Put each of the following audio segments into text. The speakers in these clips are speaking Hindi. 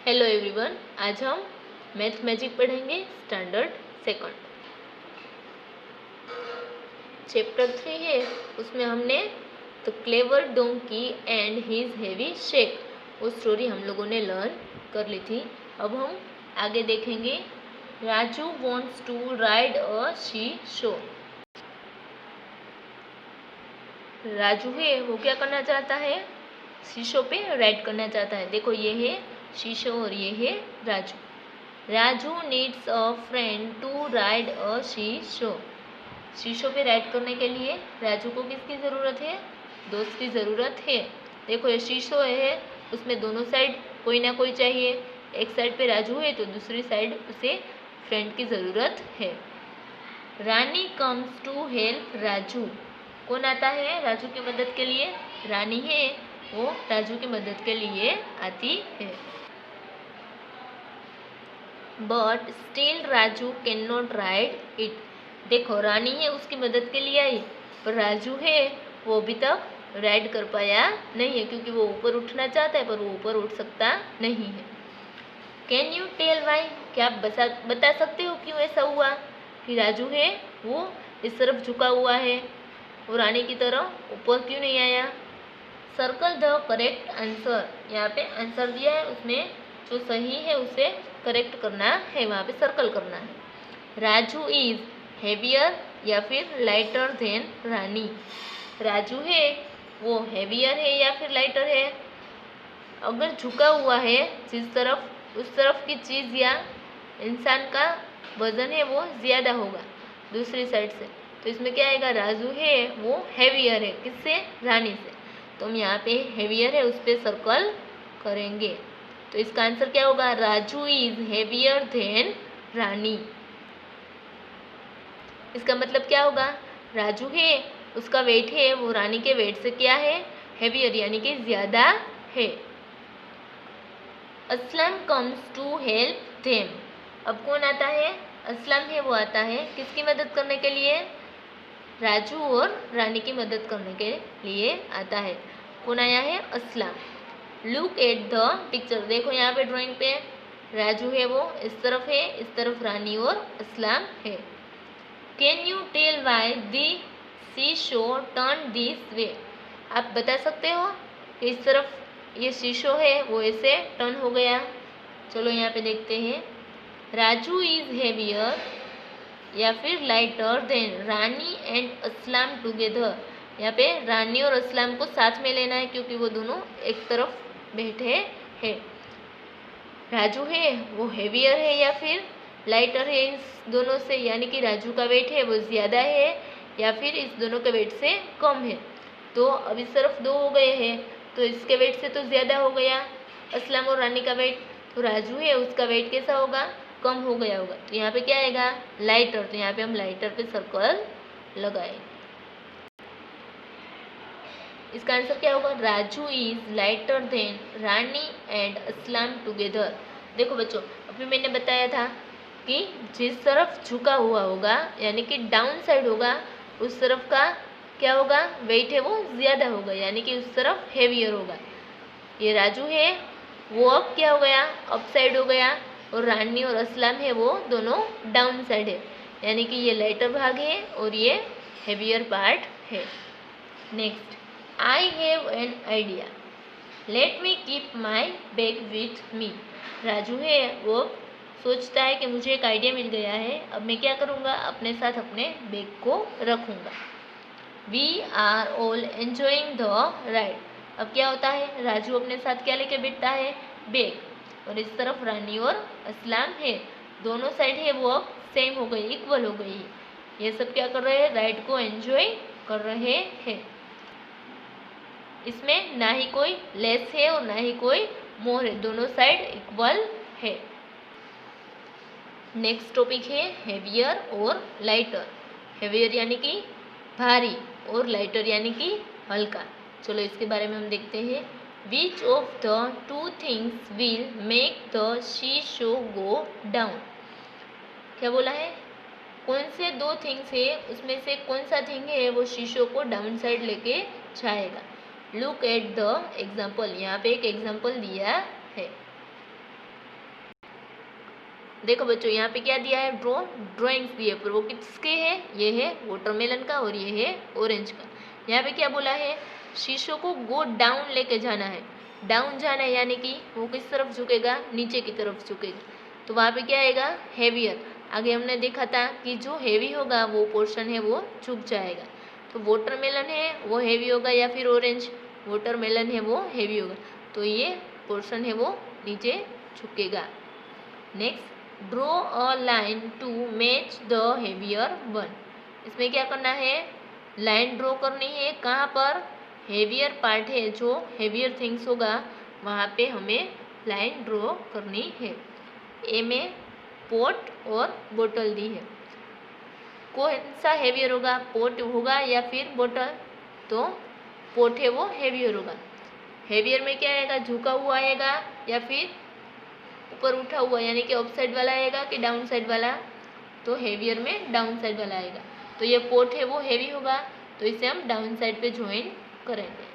हेलो एवरीवन, आज हम मैथ मैजिक पढ़ेंगे स्टैंडर्ड सेकंड। चैप्टर 3 है, उसमें हमने the clever donkey and his heavy shake वो स्टोरी हम लोगों ने लर्न कर ली थी। अब हम आगे देखेंगे। Raju wants to ride a seesaw. Raju है वो क्या करना चाहता है? शीशो पे राइड करना चाहता है। देखो ये है शीशो और ये है Raju. Raju needs a friend to ride a seesaw. Seesaw पे राइड करने के लिए राजू को किसकी ज़रूरत है? दोस्त की ज़रूरत है। देखो ये शीशो है, उसमें दोनों साइड कोई ना कोई चाहिए। एक साइड पे राजू है तो दूसरी साइड उसे फ्रेंड की ज़रूरत है। रानी कम्स टू हेल्प राजू। कौन आता है राजू की मदद के लिए? रानी है, वो राजू की मदद के लिए आती है। But still Raju can not ride it. देखो रानी है उसकी मदद के लिए आई, पर राजू है वो अभी तक राइड कर पाया नहीं है, क्योंकि वो ऊपर उठना चाहता है पर वो ऊपर उठ सकता नहीं है। Can you tell why? क्या आप बता सकते हो क्यों ऐसा हुआ कि राजू है वो इस तरफ झुका हुआ है, वो रानी की तरह ऊपर क्यों नहीं आया? Circle the correct answer. यहाँ पे आंसर दिया है, उसमें जो सही है उसे करेक्ट करना है, वहाँ पे सर्कल करना है। राजू इज हेवियर या फिर लाइटर देन रानी। राजू है वो हेवियर है या फिर लाइटर है? अगर झुका हुआ है जिस तरफ, उस तरफ की चीज़ या इंसान का वजन है वो ज़्यादा होगा दूसरी साइड से, तो इसमें क्या आएगा? राजू है वो हेवियर है, किससे? रानी से। तो हम यहाँ पे हेवियर है उस पर सर्कल करेंगे, तो इसका आंसर क्या होगा? राजू इज हेवियर देन रानी। इसका मतलब क्या होगा? राजू है उसका वेट है वो रानी के वेट से क्या है? हेवियर, यानी कि ज़्यादा है। Aslam comes to help them. अब कौन आता है? असलम है वो आता है किसकी मदद करने के लिए? राजू और रानी की मदद करने के लिए आता है। कौन आया है? Aslam. Look at the picture. देखो यहाँ पे ड्राइंग पे राजू है वो इस तरफ है, इस तरफ रानी और असलम है। Can you tell why the seesaw turn this way? आप बता सकते हो कि इस तरफ ये शीशो है वो ऐसे टर्न हो गया? चलो यहाँ पे देखते हैं। राजू इज हेवियर या फिर lighter than Rani and Aslam together. यहाँ पे रानी और असलम को साथ में लेना है क्योंकि वो दोनों एक तरफ बैठे हैं। राजू है वो हेवियर है या फिर लाइटर है इस दोनों से, यानी कि राजू का वेट है वो ज़्यादा है या फिर इस दोनों के वेट से कम है। तो अब इस तरफ दो हो गए हैं तो इसके वेट से तो ज़्यादा हो गया असलम और रानी का वेट, तो राजू है उसका वेट कैसा होगा? कम हो गया होगा। तो यहाँ पे क्या आएगा? लाइटर। तो यहाँ पे हम लाइटर पे सर्कल लगाए। इसका आंसर क्या होगा? Raju is lighter than Rani and Aslam together. देखो बच्चों, अभी मैंने बताया था कि जिस तरफ झुका हुआ होगा यानी कि डाउन साइड होगा, उस तरफ का क्या होगा? वेट है वो ज़्यादा होगा, यानी कि उस तरफ हेवियर होगा। ये राजू है वो अब क्या हो गया? अप साइड हो गया, और रानी और असलम है वो दोनों डाउन साइड है, यानी कि ये लाइटर भाग है और ये हेवियर पार्ट है। Next, I have an idea, let me keep my bag with me. Raju है वो सोचता है कि मुझे एक आइडिया मिल गया है, अब मैं क्या करूँगा? अपने साथ अपने बैग को रखूँगा। We are all enjoying the ride. अब क्या होता है? राजू अपने साथ क्या लेके बैठता है? बैग। और इस तरफ रानी और असलम है, दोनों साइड है वो अब सेम हो गई, इक्वल हो गई है। ये सब क्या कर रहे हैं? राइड को एंजॉय कर रहे हैं। इसमें ना ही कोई लेस है और ना ही कोई मोर है, दोनों साइड इक्वल है। नेक्स्ट टॉपिक है हेवियर और लाइटर। हेवियर यानी कि भारी और लाइटर यानी कि हल्का। चलो इसके बारे में हम देखते हैं। Which of the two things will make the शीशो गो डाउन? क्या बोला है? कौन से दो थिंग्स है उसमें से कौन सा थिंग है वो शीशो को डाउन साइड लेके जाएगा? Look at the example. यहाँ पे एक एग्जाम्पल दिया है। देखो बच्चों यहाँ पे क्या दिया है, ड्राइंग्स दिए, पर वो किसके है, ये है वाटरमेलन का और ये है ऑरेंज का। यहाँ पे क्या बोला है, शीशों को गो डाउन लेके जाना है। डाउन जाना है यानी कि वो किस तरफ झुकेगा, नीचे की तरफ झुकेगा, तो वहाँ पे क्या आएगा, हेवियर। आगे हमने देखा था कि जो हेवी होगा वो पोर्शन है वो झुक जाएगा। तो वाटरमेलन है वो हेवी होगा या फिर ऑरेंज, वाटरमेलन है वो हेवी होगा, तो ये पोर्शन है वो नीचे झुकेगा। Next, draw a line to match the heavier one. इसमें क्या करना है, लाइन ड्रॉ करनी है, कहाँ पर, हेवियर पार्ट है जो हेवियर थिंग्स होगा वहाँ पे हमें लाइन ड्रॉ करनी है। ए में पोट और बोतल दी है, कौन सा हेवियर होगा, पोट होगा या फिर बोतल, तो पोट है वो हेवियर होगा। हेवियर में क्या आएगा, झुका हुआ आएगा या फिर ऊपर उठा हुआ, यानी कि अप साइड वाला आएगा कि डाउन साइड वाला, तो हेवियर में डाउन साइड वाला आएगा। तो ये पोट है वो हेवी होगा, तो इसे हम डाउन साइड पे ज्वाइन करेंगे।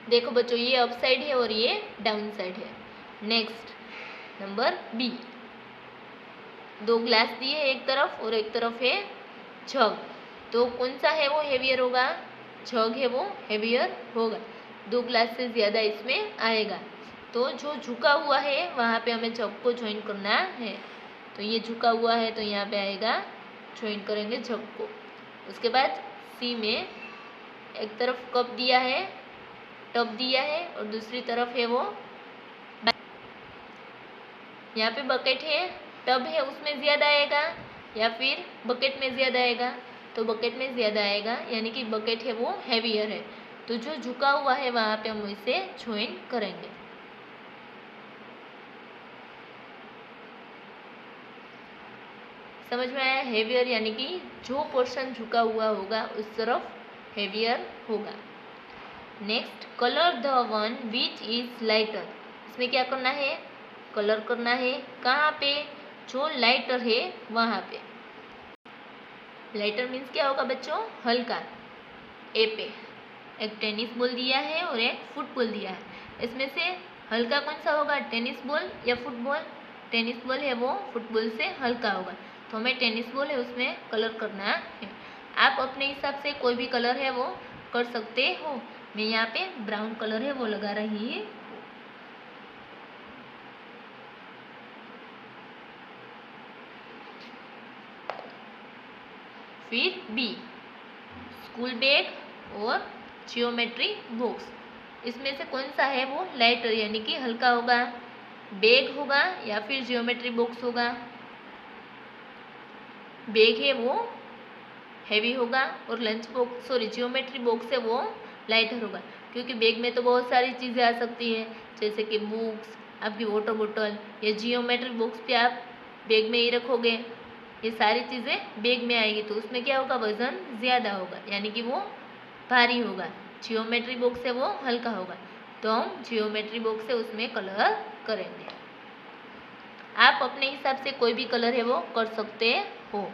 देखो बच्चों ये अप साइड है और ये डाउन साइड है। नेक्स्ट नंबर बी, दो ग्लास दिए एक तरफ और एक तरफ है जग, तो कौन सा है वो हेवियर होगा, जग है वो हेवियर होगा, दो ग्लास से ज़्यादा इसमें आएगा। तो जो झुका हुआ है वहाँ पे हमें जग को ज्वाइन करना है, तो ये झुका हुआ है तो यहाँ पे आएगा, ज्वाइन करेंगे जग को। उसके बाद सी में एक तरफ कप दिया है, टब दिया है और दूसरी तरफ है वो, यहाँ पे बकेट है, टब है उसमें ज़्यादा आएगा या फिर बकेट में ज़्यादा आएगा, तो बकेट में ज़्यादा आएगा, यानी कि बकेट है वो हैवियर है, तो जो झुका हुआ है वहाँ पे हम इसे ज्वाइन करेंगे। समझ में आया, हैवियर यानी कि जो पोर्शन झुका हुआ होगा उस तरफ हैवियर होगा। Next, colour the one which is lighter. इसमें क्या करना है, कलर करना है, कहाँ पे, जो लाइटर है वहाँ पे। लाइटर मीन्स क्या होगा बच्चों, हल्का। ए पे एक टेनिस बॉल दिया है और एक फुटबॉल दिया है, इसमें से हल्का कौन सा होगा, टेनिस बॉल या फुटबॉल, टेनिस बॉल है वो फुटबॉल से हल्का होगा, तो हमें टेनिस बॉल है उसमें कलर करना है। आप अपने हिसाब से कोई भी कलर है वो कर सकते हो। मैं यहाँ पे ब्राउन कलर है वो लगा रही है। फिर बी, स्कूल बैग और जियोमेट्री बॉक्स, इसमें से कौन सा है वो लाइटर यानी कि हल्का होगा, बैग होगा या फिर जियोमेट्री बॉक्स होगा। बैग है वो हैवी होगा और lunch box, sorry geometry box है वो लाइटर होगा, क्योंकि बैग में तो बहुत सारी चीज़ें आ सकती हैं, जैसे कि बुक्स, आपकी वाटर बोतल, या जियोमेट्री बॉक्स पे आप बैग में ही रखोगे, ये सारी चीज़ें बैग में आएगी, तो उसमें क्या होगा, वजन ज़्यादा होगा यानी कि वो भारी होगा। जियोमेट्री बॉक्स है वो हल्का होगा, तो हम जियोमेट्री बॉक्स से उसमें कलर करेंगे। आप अपने हिसाब से कोई भी कलर है वो कर सकते हो।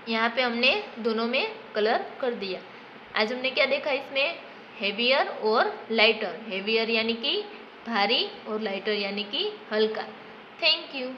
यहाँ पे हमने दोनों में कलर कर दिया। आज हमने क्या देखा इसमें, हेवियर और लाइटर। हेवियर यानी कि भारी और लाइटर यानी कि हल्का। Thank you.